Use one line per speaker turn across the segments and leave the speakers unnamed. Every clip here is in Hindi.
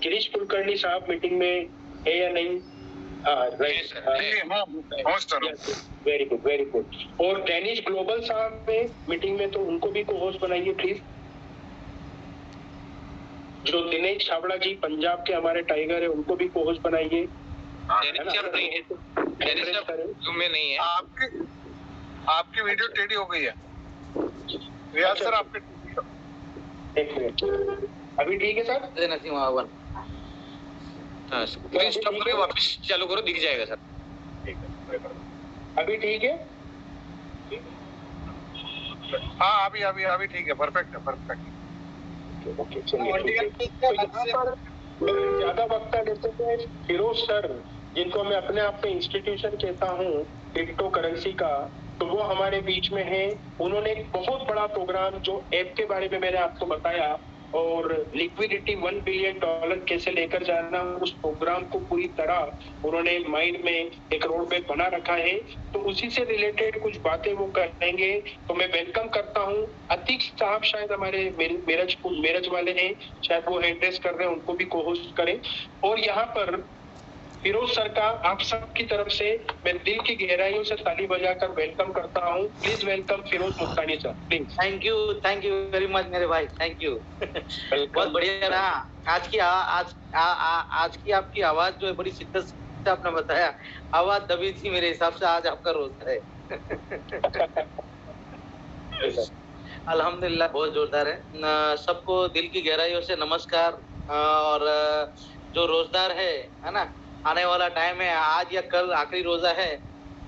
गिरीश कुलकर्णी साहब मीटिंग में है या नहीं? Very good, very good. और डेनिश ग्लोबल साहब में मीटिंग में, तो उनको भी को होस्ट बनाइए प्लीज। जो दिनेश छाबड़ा जी पंजाब के हमारे टाइगर है, उनको भी को होस्ट बनाइए। नहीं है।
आपकी वीडियो टेढ़ी हो गई है रियाज सर, आपके
एक मिनट, अभी ठीक है सर? स्टॉप करके वापस चालू करो, दिख जाएगा सर। ठीक है, अभी ठीक है?
हाँ अभी ठीक है, परफेक्ट है, परफेक्ट।
ओके चलिए। तो यहाँ पर ज्यादा वक्त लेते थे फिरोज सर, जिनको मैं अपने आप में इंस्टीट्यूशन कहता हूँ क्रिप्टो करेंसी का, तो वो हमारे बीच में है। उन्होंने एक बहुत बड़ा प्रोग्राम जो ऐप के बारे में मैंने आपको बताया, और लिक्विडिटी $1 बिलियन कैसे लेकर जाना, उस प्रोग्राम को पूरी तरह उन्होंने माइंड में एक रोड मैप बना रखा है। तो उसी से रिलेटेड कुछ बातें वो करेंगे। तो मैं वेलकम करता हूँ अतीक साहब, शायद हमारे मेरठ वाले हैं, शायद वो एड्रेस कर रहे हैं, उनको भी को होस्ट करें। और यहाँ पर फिरोज सर का आप सबकी तरफ से मैं दिल की गहराइयों से ताली बजाकर वेलकम करता हूँ। Please welcome Firoz Mustani sir, please.
Thank you very much मेरे भाई, थैंक यू। बहुत बढ़िया रहा आज की आपकी आवाज जो है बड़ी शिद्दत से आपने बताया, आवाज दबी थी मेरे हिसाब से, आज आपका रोज है। अल्हम्दुलिल्लाह बहुत जोरदार है। सबको दिल की गहराइयों से नमस्कार। और जो रोजदार है ना, आने वाला टाइम है, आज या कल आखिरी रोजा है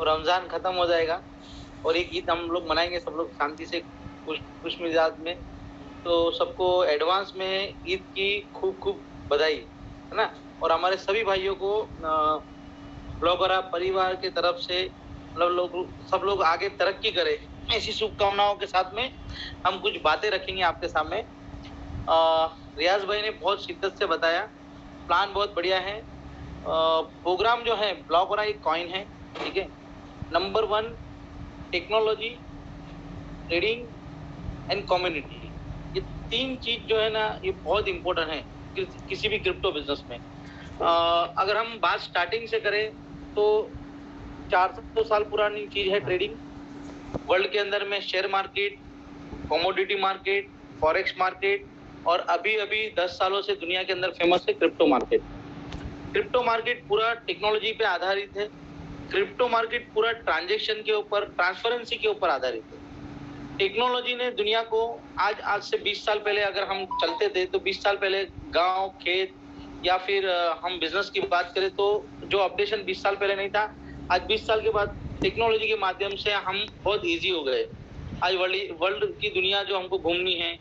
और रमजान खत्म हो जाएगा और एक ईद हम लोग मनाएंगे सब लोग शांति से, खुश मिजाज में। तो सबको एडवांस में ईद की खूब खूब बधाई, है ना। और हमारे सभी भाइयों को ब्लॉगर परिवार के तरफ से सब लोग आगे तरक्की करें, ऐसी शुभकामनाओं के साथ में हम कुछ बातें रखेंगे आपके सामने। रियाज भाई ने बहुत शिद्दत से बताया, प्लान बहुत बढ़िया है। प्रोग्राम जो है ब्लॉगर एक कॉइन है, ठीक है। Number 1 technology, trading and community, ये 3 चीज जो है ना, ये बहुत इंपॉर्टेंट है किसी भी क्रिप्टो बिजनेस में। अगर हम बात स्टार्टिंग से करें तो 400 साल पुरानी चीज है ट्रेडिंग। वर्ल्ड के अंदर में share market, commodity market, forex market, और अभी 10 सालों से दुनिया के अंदर फेमस है क्रिप्टो मार्केट। क्रिप्टो मार्केट पूरा टेक्नोलॉजी पे आधारित है। क्रिप्टो मार्केट पूरा ट्रांजैक्शन के ऊपर, ट्रांसपेरेंसी के ऊपर आधारित है। टेक्नोलॉजी ने दुनिया को आज से 20 साल पहले अगर हम चलते थे तो 20 साल पहले गांव, खेत, या फिर हम बिजनेस की बात करें तो जो अपडेशन 20 साल पहले नहीं था, आज 20 साल के बाद टेक्नोलॉजी के माध्यम से हम बहुत ईजी हो गए। आज वर्ल्ड की दुनिया जो हमको घूमनी है,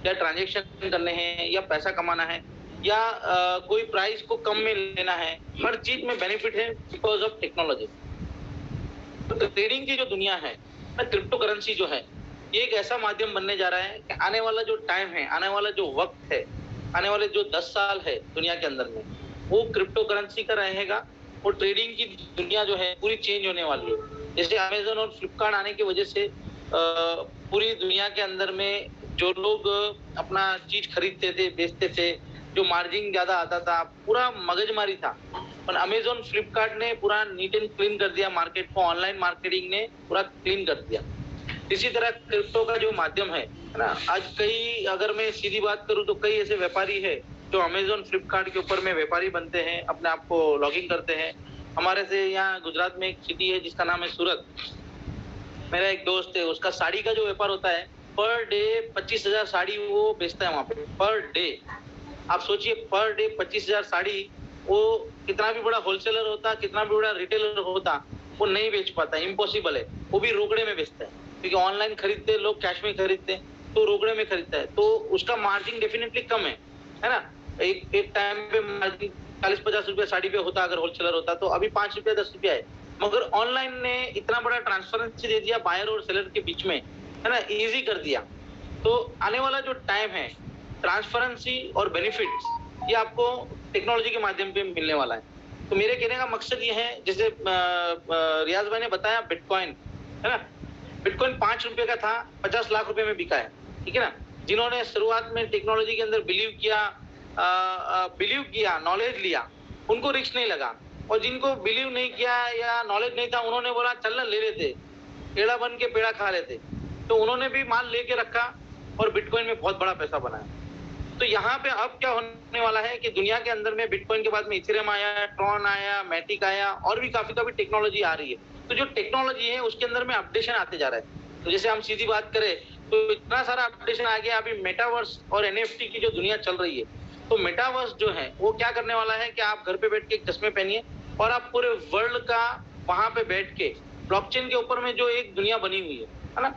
या ट्रांजैक्शन करने हैं, या पैसा कमाना है, या कोई प्राइस को कम में लेना है, हर चीज में बेनिफिट है बिकॉज ऑफ टेक्नोलॉजी। तो ट्रेडिंग की जो दुनिया है, क्रिप्टो करेंसी जो है, ये एक ऐसा माध्यम बनने जा रहा है कि आने वाला जो टाइम है, आने वाला जो वक्त है, आने वाले जो 10 साल है दुनिया के अंदर में, वो क्रिप्टो करेंसी का रहेगा। और ट्रेडिंग की दुनिया जो है पूरी चेंज होने वाली है। जैसे अमेजन और फ्लिपकार्ट आने की वजह से पूरी दुनिया के अंदर में जो लोग अपना चीज खरीदते थे, बेचते थे, जो मार्जिन ज्यादा आता था, पूरा मगजमारी था, पर अमेजन फ्लिपकार्ट ने पूरा नीट एंड क्लीन कर दिया मार्केट को। ऑनलाइन मार्केटिंग ने पूरा क्लीन कर दिया। इसी तरह क्रिप्टो का जो माध्यम है ना, आज कई, अगर मैं सीधी बात करूं तो कई ऐसे व्यापारी है जो अमेजन फ्लिपकार्ट के ऊपर में व्यापारी बनते हैं, अपने आप को लॉगिंग करते हैं। हमारे से यहाँ गुजरात में एक सिटी है जिसका नाम है सूरत। मेरा एक दोस्त है, उसका साड़ी का जो व्यापार होता है, पर डे 25,000 साड़ी वो बेचता है वहां पे, पर डे। आप सोचिए, पर डे 25,000 साड़ी, वो कितना भी बड़ा होलसेलर होता, कितना भी बड़ा रिटेलर होता, वो नहीं बेच पाता, इम्पॉसिबल है। वो भी रोकड़े में बेचता है, क्योंकि ऑनलाइन खरीदते लोग, कैश में खरीदते, तो रोकड़े में खरीदता है, तो उसका मार्जिन डेफिनेटली कम है ना। एक टाइम पे मार्जिन 40-50 रुपया साड़ी पे होता अगर होलसेलर होता, तो अभी 5 रुपया 10 रुपया है। मगर ऑनलाइन ने इतना बड़ा ट्रांसपेरेंसी दे दिया बायर और सेलर के बीच में, है ना, इजी कर दिया। तो आने वाला जो टाइम है, ट्रांसपेरेंसी और बेनिफिट्स, ये आपको टेक्नोलॉजी के माध्यम पे मिलने वाला है। तो मेरे कहने का मकसद ये है, जैसे रियाज भाई ने बताया, बिटकॉइन, है ना, बिटकॉइन 5 रुपए का था, 50 लाख रुपए में बिका है, ठीक है ना। जिन्होंने शुरुआत में टेक्नोलॉजी के अंदर बिलीव किया, बिलीव किया, नॉलेज लिया, उनको रिस्क नहीं लगा। और जिनको बिलीव नहीं किया या नॉलेज नहीं था, उन्होंने बोला चल ना ले लेते, पेड़ा बन के पेड़ा खा लेते, तो उन्होंने भी माल लेके रखा और बिटकॉइन में बहुत बड़ा पैसा बनाया। तो यहाँ पे अब क्या होने वाला है कि दुनिया के अंदर में बिटकॉइन के बाद में इथेरियम आया, ट्रॉन आया, मैटिक आया और भी काफी टेक्नोलॉजी आ रही है। तो जो टेक्नोलॉजी है उसके अंदर में अपडेशन आते जा रहा है। तो जैसे हम सीधी बात करें तो इतना सारा अपडेशन आ गया अभी मेटावर्स और एनएफटी की जो दुनिया चल रही है। तो मेटावर्स जो है वो क्या करने वाला है कि आप घर पे बैठ के एक चश्मे पहनिए और आप पूरे वर्ल्ड का वहां पे बैठ के ब्लॉकचेन के ऊपर में जो एक दुनिया बनी हुई है ना,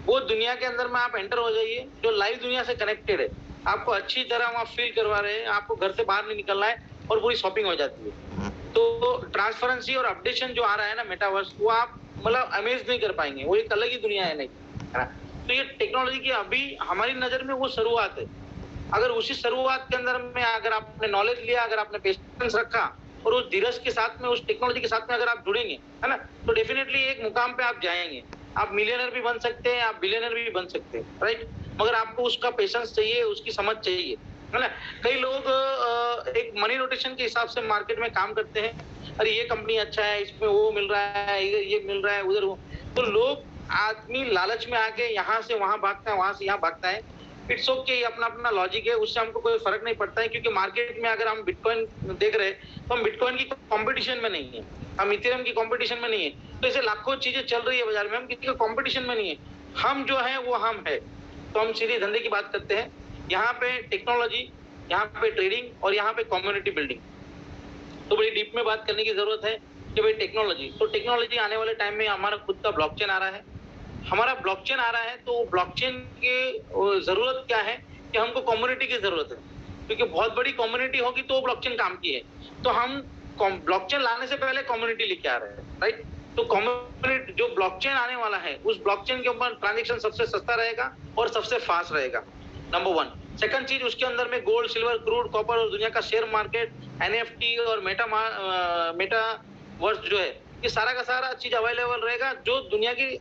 वो दुनिया के अंदर में आप एंटर हो जाइए, जो लाइव दुनिया से कनेक्टेड है, आपको अच्छी तरह वहाँ फील करवा रहे हैं, आपको घर से बाहर नहीं निकलना है और पूरी शॉपिंग हो जाती है। तो ट्रांसपेरेंसी और अपडेशन जो आ रहा है ना मेटावर्स, वो आप मतलब अमेज नहीं कर पाएंगे, वो एक अलग ही दुनिया है नहीं, है ना। तो ये टेक्नोलॉजी की अभी हमारी नजर में वो शुरुआत है। अगर उसी शुरुआत के अंदर में अगर आपने नॉलेज लिया, अगर आपने पेशेंस रखा और उस धीरज के साथ में, उस टेक्नोलॉजी के साथ में अगर आप जुड़ेंगे, है ना, तो डेफिनेटली एक मुकाम पे आप जाएंगे। आप मिलियनर भी बन सकते हैं, आप बिलियनर भी बन सकते हैं, राइट। मगर आपको उसका पेशेंस चाहिए, उसकी समझ चाहिए, है ना। कई लोग एक मनी रोटेशन के हिसाब से मार्केट में काम करते हैं, अरे ये कंपनी अच्छा है, इसमें वो मिल रहा है, इधर ये मिल रहा है, उधर वो। तो लोग, आदमी लालच में आके यहाँ से वहां भागता है, वहां से यहाँ भागता है। इट्स ओके, अपना अपना लॉजिक है, उससे हमको कोई फर्क नहीं पड़ता है। क्योंकि मार्केट में अगर हम बिटकॉइन देख रहे हैं तो हम बिटकॉइन की कंपटीशन में नहीं है, हम इथेरियम की कंपटीशन में नहीं है। तो ऐसे लाखों चीजें चल रही है बाजार में, हम किसी का कंपटीशन में नहीं है। हम जो है वो हम है। तो हम सीधे धंधे की बात करते हैं। यहाँ पे टेक्नोलॉजी, यहाँ पे ट्रेडिंग और यहाँ पे कम्युनिटी बिल्डिंग। तो बड़ी डीप में बात करने की जरूरत है कि भाई टेक्नोलॉजी, तो टेक्नोलॉजी आने वाले टाइम में हमारा खुद का ब्लॉकचेन आ रहा है। हमारा ब्लॉकचेन आ रहा है तो ब्लॉकचेन की जरूरत क्या है कि हमको कम्युनिटी की जरूरत है। क्योंकि बहुत बड़ी कम्युनिटी होगी तो ब्लॉकचेन काम की है। तो हम ब्लॉकचेन लाने से पहले कम्युनिटी लेके आ रहे हैं, राइट। तो कम्युनिटी जो ब्लॉकचेन आने वाला है, उस ब्लॉकचेन के ऊपर ट्रांजेक्शन सबसे सस्ता रहेगा और सबसे फास्ट रहेगा, नंबर 1। सेकंड चीज, उसके अंदर में गोल्ड, सिल्वर, क्रूड, कॉपर और दुनिया का शेयर मार्केट, एनएफटी और मेटावर्स जो है, ये सारा का सारा चीज अवेलेबल रहेगा जो दुनिया की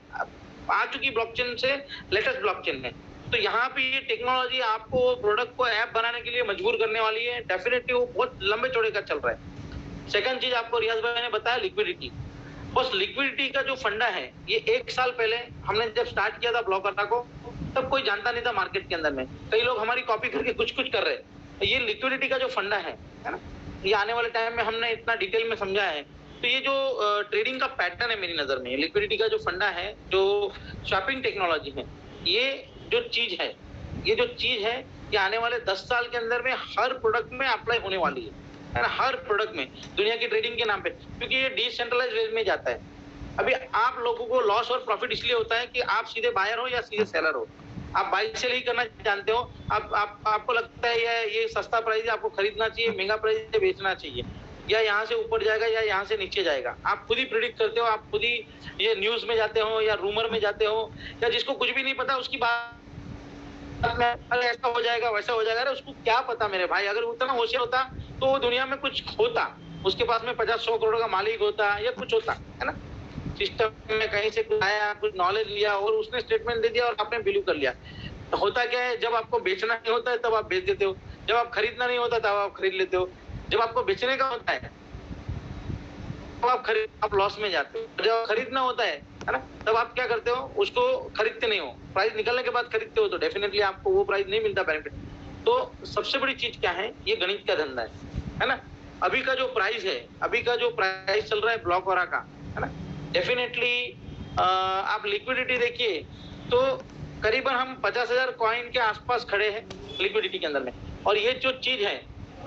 आ चुकी ब्लॉकचेन से लेटेस्ट ब्लॉकचेन है। तो यहाँ पे ये टेक्नोलॉजी आपको प्रोडक्ट को ऐप बनाने के लिए मजबूर करने वाली है। डेफिनेटली वो बहुत लंबे चौड़े का चल रहा है। सेकंड चीज आपको रियाज भाई ने बताया, लिक्विडिटी। बस लिक्विडिटी का जो फंडा है, ये 1 साल पहले हमने जब स्टार्ट किया था ब्लॉकर को, तब कोई जानता नहीं था मार्केट के अंदर में। कई लोग हमारी कॉपी करके कुछ कुछ कर रहे हैं। ये लिक्विडिटी का जो फंडा है ना, ये आने वाले टाइम में हमने इतना डिटेल में समझा है। तो ये जो ट्रेडिंग का पैटर्न है मेरी नजर में, लिक्विडिटी का जो फंडा है, जो शॉपिंग टेक्नोलॉजी है, ये जो चीज है, ये आने वाले 10 साल के अंदर में हर प्रोडक्ट में अप्लाई होने वाली है ना, हर प्रोडक्ट में, दुनिया की ट्रेडिंग के नाम पे। क्योंकि ये डिसेंट्रलाइज वे में जाता है। अभी आप लोगों को लॉस और प्रॉफिट इसलिए होता है कि आप सीधे बायर हो या सीधे सेलर हो। आप बाई सेल ही करना जानते हो। आपको लगता है ये सस्ता प्राइस है, आपको खरीदना चाहिए, महंगा प्राइस है बेचना चाहिए, या यहाँ से ऊपर जाएगा या यहाँ से नीचे जाएगा। आप खुद ही प्रिडिक्ट करते हो, आप खुद ही ये न्यूज में जाते हो या रूमर में जाते हो, या जिसको कुछ भी नहीं पता उसकी बात में अरे ऐसा हो जाएगा वैसा हो जाएगा। अरे उसको क्या पता मेरे भाई, अगर उतना होशियार होता तो वो दुनिया में कुछ होता, उसके पास में 50-100 करोड़ का मालिक होता या कुछ होता, है ना। सिस्टम में कहीं से कुछ आया, कुछ नॉलेज लिया और उसने स्टेटमेंट दे दिया और आपने बिलीव कर लिया। तो होता क्या है, जब आपको बेचना नहीं होता है तब आप बेच देते हो, जब आप खरीदना नहीं होता तब आप खरीद लेते हो, जब आपको बेचने का होता है तब आप लॉस में जाते हो, जब खरीदना होता है ना, तब आप क्या करते हो, उसको खरीदते नहीं हो, प्राइस निकलने के बाद खरीदते हो, तो डेफिनेटली आपको वो प्राइस नहीं मिलता बेनिफिट। तो सबसे बड़ी चीज क्या है, ये गणित का धंधा है ना। अभी का जो प्राइस है, अभी का जो प्राइस चल रहा है ब्लॉक वरा का, है ना, डेफिनेटली आप लिक्विडिटी देखिए तो करीबन हम 50,000 कॉइन के आसपास खड़े हैं लिक्विडिटी के अंदर में। और ये जो चीज है,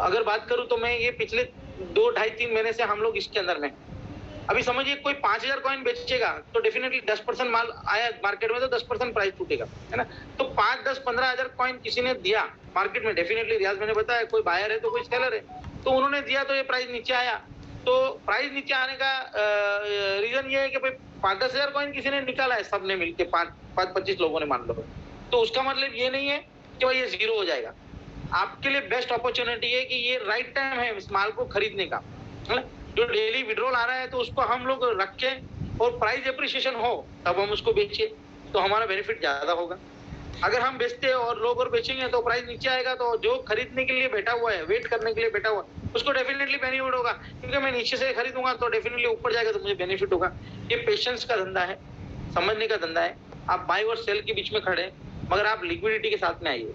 अगर बात करूं तो मैं ये पिछले 2, 2.5-3 महीने से हम लोग इसके अंदर में, अभी समझिए कोई 5,000 कॉइन बेचेगा तो डेफिनेटली 10% माल आया मार्केट में तो 10% प्राइस टूटेगा, है ना। तो 5, 10, 15,000 कॉइन किसी ने दिया मार्केट में, डेफिनेटली रियाज मैंने बताया, कोई बायर है तो कोई सेलर है, तो उन्होंने दिया तो ये प्राइस नीचे आया। तो प्राइस नीचे आने का रीजन ये है कि भाई 5-10 हजार कॉइन किसी ने निकाला है, सबने मिलकर 5-25 लोगों ने मान लो, तो उसका मतलब ये नहीं है कि भाई ये जीरो हो जाएगा। आपके लिए बेस्ट अपॉर्चुनिटी है कि ये राइट टाइम है इस माल को खरीदने का, है ना। जो डेली विड्रॉल आ रहा है तो उसको हम लोग रखें और प्राइस एप्रिसिएशन हो तब हम उसको बेचिए, तो हमारा बेनिफिट ज्यादा होगा। अगर हम बेचते हैं और लोग और बेचेंगे तो प्राइस नीचे आएगा, तो जो खरीदने के लिए बैठा हुआ है, वेट करने के लिए बैठा हुआ है, उसको डेफिनेटली बेनिफिट होगा, क्योंकि मैं नीचे से खरीदूंगा तो डेफिनेटली ऊपर जाएगा तो मुझे बेनिफिट होगा। ये पेशेंस का धंधा है, समझने का धंधा है। आप बाय और सेल के बीच में खड़े, मगर आप लिक्विडिटी के साथ में आइए।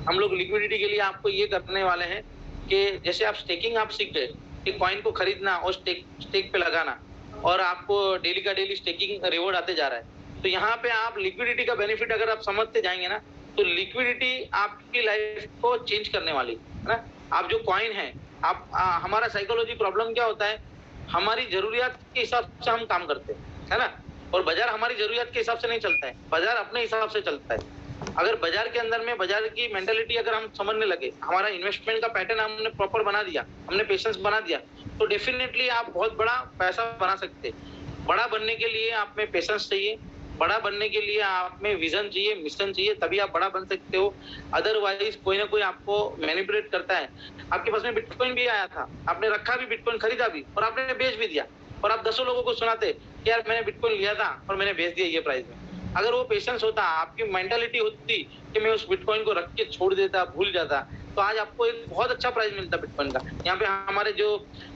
हम लोग लिक्विडिटी के लिए आपको ये करने वाले हैं कि जैसे आप स्टेकिंग आप सीख गए कि कॉइन को खरीदना और स्टेक पे लगाना, और आपको डेली का डेली स्टेकिंग रिवॉर्ड आते जा रहा है, तो यहाँ पे आप लिक्विडिटी का बेनिफिट अगर आप समझते जाएंगे ना, तो लिक्विडिटी आपकी लाइफ को चेंज करने वाली है ना। आप जो कॉइन है, आप हमारा साइकोलॉजी प्रॉब्लम क्या होता है, हमारी जरूरियात के हिसाब से हम काम करते हैं, है ना, और बाजार हमारी जरूरियात के हिसाब से नहीं चलता है, बाजार अपने हिसाब से चलता है। अगर बाजार के अंदर में बाजार की मेंटालिटी अगर हम समझने लगे, हमारा इन्वेस्टमेंट का पैटर्न हमने प्रॉपर बना दिया, हमने पेशेंस बना दिया, तो डेफिनेटली आप बहुत बड़ा पैसा बना सकते हैं। बड़ा बनने के लिए आप में पेशेंस चाहिए, बड़ा बनने के लिए आप में विजन चाहिए, मिशन चाहिए, तभी आप बड़ा बन सकते हो। अदरवाइज कोई ना कोई आपको मैनिपुलेट करता है। आपके पास में बिटकॉइन भी आया था, आपने रखा भी, बिटकॉइन खरीदा भी और आपने बेच भी दिया, और आप 10 लोगों को सुनाते कि यार मैंने बिटकॉइन लिया था और मैंने बेच दिया ये प्राइस में। अगर वो पेशेंस होता, आपकी मेंटालिटी होती कि मैं उस बिटकॉइन को रख के छोड़ देता, भूल जाता, तो आज आपको एक बहुत अच्छा प्राइस मिलता बिटकॉइन का। यहाँ पे हमारे जो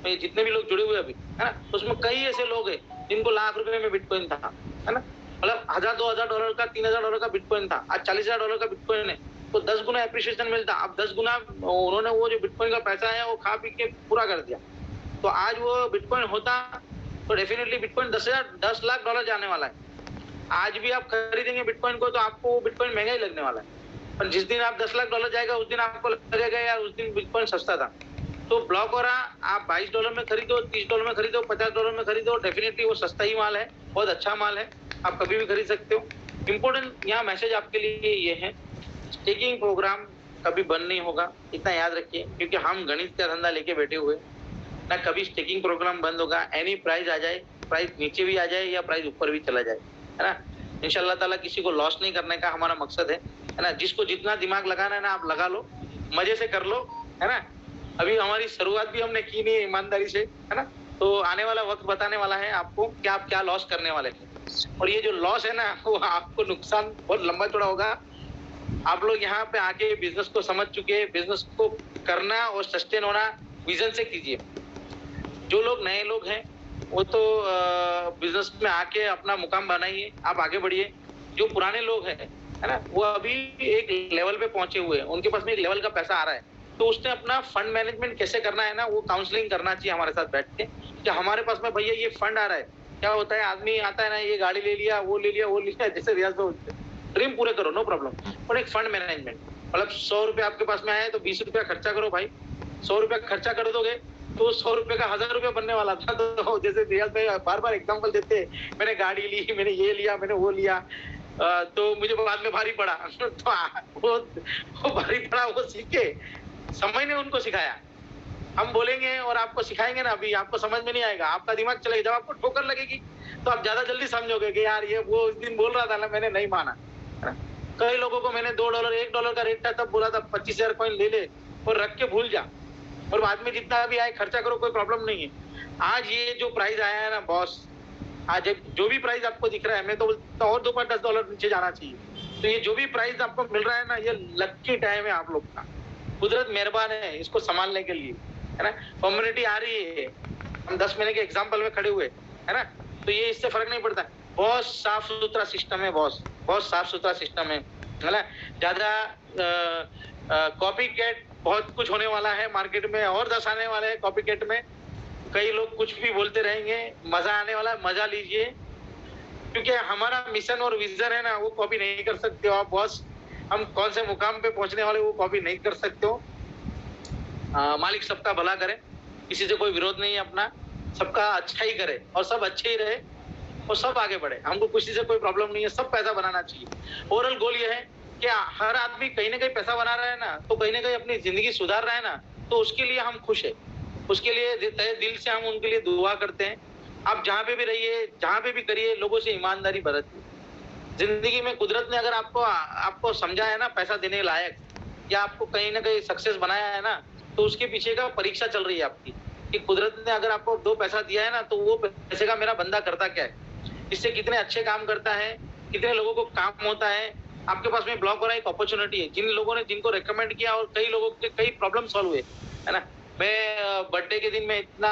जितने भी लोग जुड़े हुए अभी, है ना, उसमें कई ऐसे लोग हैं जिनको लाख रुपए में बिटकॉइन था, है ना, मतलब $1000-2000 का, $3000 का बिटकॉइन था, आज $40,000 का बिटकॉइन है, तो 10 गुना एप्रिसिएशन मिलता। अब 10 गुना उन्होंने वो जो बिटकॉइन का पैसा है वो खा पी के पूरा कर दिया। तो आज वो बिटकॉइन होता तो डेफिनेटली बिटकॉइन $10 लाख जाने वाला है। आज भी आप खरीदेंगे बिटकॉइन को तो आपको बिटकॉइन महंगा ही लगने वाला है, पर जिस दिन आप $10 लाख जाएगा उस दिन आपको लगेगा यार उस दिन बिटकॉइन सस्ता था। तो ब्लॉक हो रहा, आप $22 में खरीदो, $30 में खरीदो, $50 में खरीदो, डेफिनेटली वो सस्ता ही माल है, बहुत अच्छा माल है, आप कभी भी खरीद सकते हो। इम्पोर्टेंट यहाँ मैसेज आपके लिए ये है, स्टेकिंग प्रोग्राम कभी बंद नहीं होगा, इतना याद रखिए, क्योंकि हम गणित का धंधा लेके बैठे हुए ना, कभी स्टेकिंग प्रोग्राम बंद होगा। एनी प्राइस आ जाए, प्राइस नीचे भी आ जाए या प्राइस ऊपर भी चला जाए, है ना, इंशाल्लाह ताला किसी को लॉस नहीं करने का हमारा मकसद है ना। जिसको जितना दिमाग लगाना है ना आप लगा लो, मजे से कर लो, है ना। अभी हमारी शुरुआत भी हमने की नहीं ईमानदारी से, है ना, तो आने वाला वक्त बताने वाला है आपको कि आप क्या लॉस करने वाले हैं। और ये जो लॉस है ना, वो आपको नुकसान बहुत लंबा चौड़ा होगा। आप लोग यहाँ पे आके बिजनेस को समझ चुके हैं, बिजनेस को करना और सस्टेन होना विजन से कीजिए। जो लोग नए लोग हैं वो तो बिजनेस में आके अपना मुकाम बनाइए, आप आगे बढ़िए। जो पुराने लोग हैं, है ना, वो अभी एक लेवल पे पहुंचे हुए हैं, उनके पास में एक लेवल का पैसा आ रहा है, तो उसने अपना फंड मैनेजमेंट कैसे करना है ना, वो काउंसलिंग करना चाहिए हमारे साथ बैठ के कि हमारे पास में भैया ये फंड आ रहा है। क्या होता है, आदमी आता है ना, ये गाड़ी ले लिया, वो ले लिया, वो ले लिया, जैसे रियाज भाई ड्रीम पूरे करो, नो प्रॉब्लम, पर एक फंड मैनेजमेंट, मतलब 100 रुपए आपके पास में आए तो 20 रुपया खर्चा करो भाई। 100 रुपया खर्चा कर दोगे तो 100 रुपए का 1000 रुपया बनने वाला था। तो जैसे रियाज भाई बार बार एग्जाम्पल देते, मैंने गाड़ी ली, मैंने ये लिया, मैंने वो लिया, तो मुझे बाद में भारी पड़ा। तो वो भारी पड़ा, वो सीखे, समय ने उनको सिखाया। हम बोलेंगे और आपको सिखाएंगे ना, अभी आपको समझ में नहीं आएगा, आपका दिमाग चलेगा। जब आपको ठोकर लगेगी तो आप ज्यादा जल्दी समझोगे कि यार ये वो उस दिन बोल रहा था ना, मैंने नहीं माना। कई लोगों को मैंने $2 $1 का रेट था तब बोला था 25,000 कॉइन ले ले और रख के भूल जा, और बाद में जितना भी आए खर्चा करो, कोई प्रॉब्लम नहीं है। आज ये जो प्राइस आया है ना बॉस, आज जो भी प्राइस आपको दिख रहा है, मैं तो बोलता और $2-10 नीचे जाना चाहिए। तो ये जो भी प्राइस आपको मिल रहा है ना, ये लक्की टाइम है आप लोग का, कुदरत मेहरबान है इसको संभालने के लिए, है ना। कम्युनिटी आ रही है, हम 10 महीने के एग्जाम्पल में खड़े हुए, है ना, तो ये इससे फर्क नहीं पड़ता। बहुत साफ सुथरा सिस्टम है बॉस, बहुत साफ सुथरा सिस्टम है ना। ज्यादा कॉपी कैट बहुत कुछ होने वाला है मार्केट में, और 10 आने वाले हैं कॉपी कैट में। कई लोग कुछ भी बोलते रहेंगे, मजा आने वाला है, मजा लीजिए, क्योंकि हमारा मिशन और विजन है ना, वो कॉपी नहीं कर सकते हो आप बॉस। हम कौन से मुकाम पे पहुंचने वाले वो कॉपी नहीं कर सकते हो। मालिक सबका भला करे, किसी से कोई विरोध नहीं है अपना, सबका अच्छा ही करे और सब अच्छे ही रहे और सब आगे बढ़े। हमको किसी से कोई प्रॉब्लम नहीं है, सब पैसा बनाना चाहिए। ओवरऑल गोल ये है कि हर आदमी कहीं ना कहीं पैसा बना रहा है ना, तो कहीं ना कहीं अपनी जिंदगी सुधार रहा है ना, तो उसके लिए हम खुश है, उसके लिए तहे दिल से हम उनके लिए दुआ करते हैं। आप जहाँ पे भी रहिए, जहाँ पे भी करिए, लोगों से ईमानदारी बरतिए। जिंदगी में कुदरत ने अगर आपको समझा है ना पैसा देने लायक, या आपको कहीं ना कहीं सक्सेस बनाया है ना, तो उसके पीछे का परीक्षा चल रही है आपकी, कि कुदरत ने अगर आपको 2 पैसा दिया है ना, तो वो पैसे का मेरा बंदा करता क्या है, इससे कितने अच्छे काम करता है, कितने लोगों को काम होता है, आपके पास में ब्लॉग हो रहा है, एक अपॉर्चुनिटी है। जिन लोगों ने जिनको रेकमेंड किया और कई लोगों के कई प्रॉब्लम सॉल्व हुए, है ना। मैं बर्थडे के दिन में इतना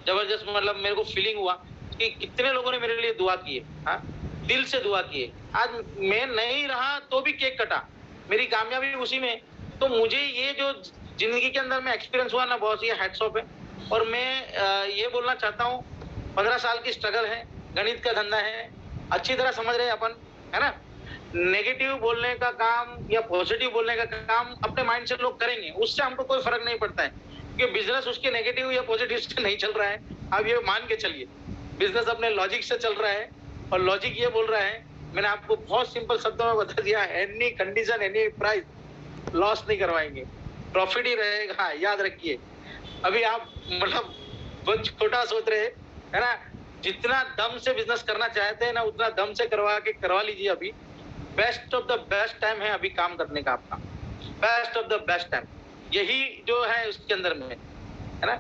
जबरदस्त मतलब मेरे को फीलिंग हुआ कि कितने लोगों ने मेरे लिए दुआ की है, हाँ? दिल से दुआ की है। आज मैं नहीं रहा तो भी केक कटा, मेरी कामयाबी उसी में। तो मुझे ये जो जिंदगी के अंदर में एक्सपीरियंस हुआ ना, बहुत ये हैट्स ऑफ है। और मैं ये बोलना चाहता हूँ, 15 साल की स्ट्रगल है, गणित का धंधा है, अच्छी तरह समझ रहे हैं अपन, है ना। नेगेटिव बोलने का काम या पॉजिटिव बोलने का काम अपने माइंड से लोग करेंगे, उससे हमको कोई फर्क नहीं पड़ता है, क्योंकि बिजनेस उसके नेगेटिव या पॉजिटिव से नहीं चल रहा है। आप ये मान के चलिए, बिजनेस अपने लॉजिक से चल रहा है, और लॉजिक ये बोल रहा है, मैंने आपको बहुत सिंपल शब्दों में बता दिया, any condition any price loss नहीं करवाएंगे, प्रॉफिट ही रहेगा, याद रखिए। अभी आप मतलब बहुत छोटा सोच रहे हैं, है ना। जितना दम से बिजनेस करना चाहते हैं ना, उतना दम से करवा लीजिए। अभी best of the best time है अभी काम करने का आपका, best of the best time यही जो है उसके अंदर में, है ना।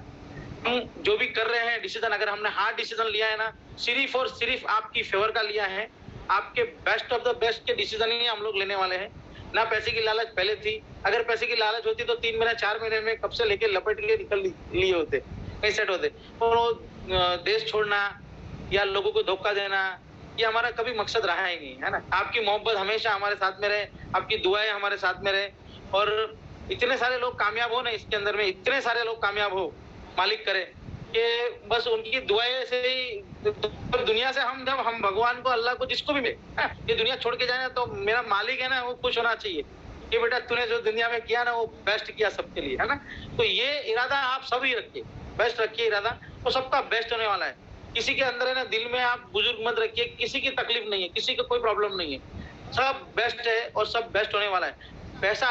हम जो भी कर रहे हैं डिसीजन, अगर हमने हार्ड डिसीजन लिया है ना, सिर्फ और सिर्फ आपकी फेवर का लिया है, आपके बेस्ट ऑफ द बेस्ट के डिसीजन ही हम लोग लेने वाले हैं। ना पैसे की लालच पहले थी, अगर पैसे की लालच होती तो 3 महीने 4 महीने में कब से लेके लपेट के निकल लिए होते, कहीं सेट होते। और वो देश छोड़ना या लोगों को धोखा देना, ये हमारा कभी मकसद रहा ही नहीं, है ना। आपकी मोहब्बत हमेशा हमारे साथ में रहे, आपकी दुआएं हमारे साथ में रहे, और इतने सारे लोग कामयाब हो ना इसके अंदर में, इतने सारे लोग कामयाब हो, मालिक करे कि बस उनकी दुआएं से ही दुनिया से हम, जब हम भगवान को, अल्लाह को, जिसको भी ये दुनिया छोड़ के जाए ना, तो मेरा मालिक है ना, वो खुश होना चाहिए कि बेटा तूने जो दुनिया में किया ना, वो बेस्ट किया सबके लिए, है ना। तो ये इरादा आप सब ही रखिए, बेस्ट रखिए इरादा, तो सबका बेस्ट होने वाला है। किसी के अंदर है ना, दिल में आप बुजुर्ग मत रखिए, किसी की तकलीफ नहीं है, किसी को कोई प्रॉब्लम नहीं है, सब बेस्ट है और सब बेस्ट होने वाला है। पैसा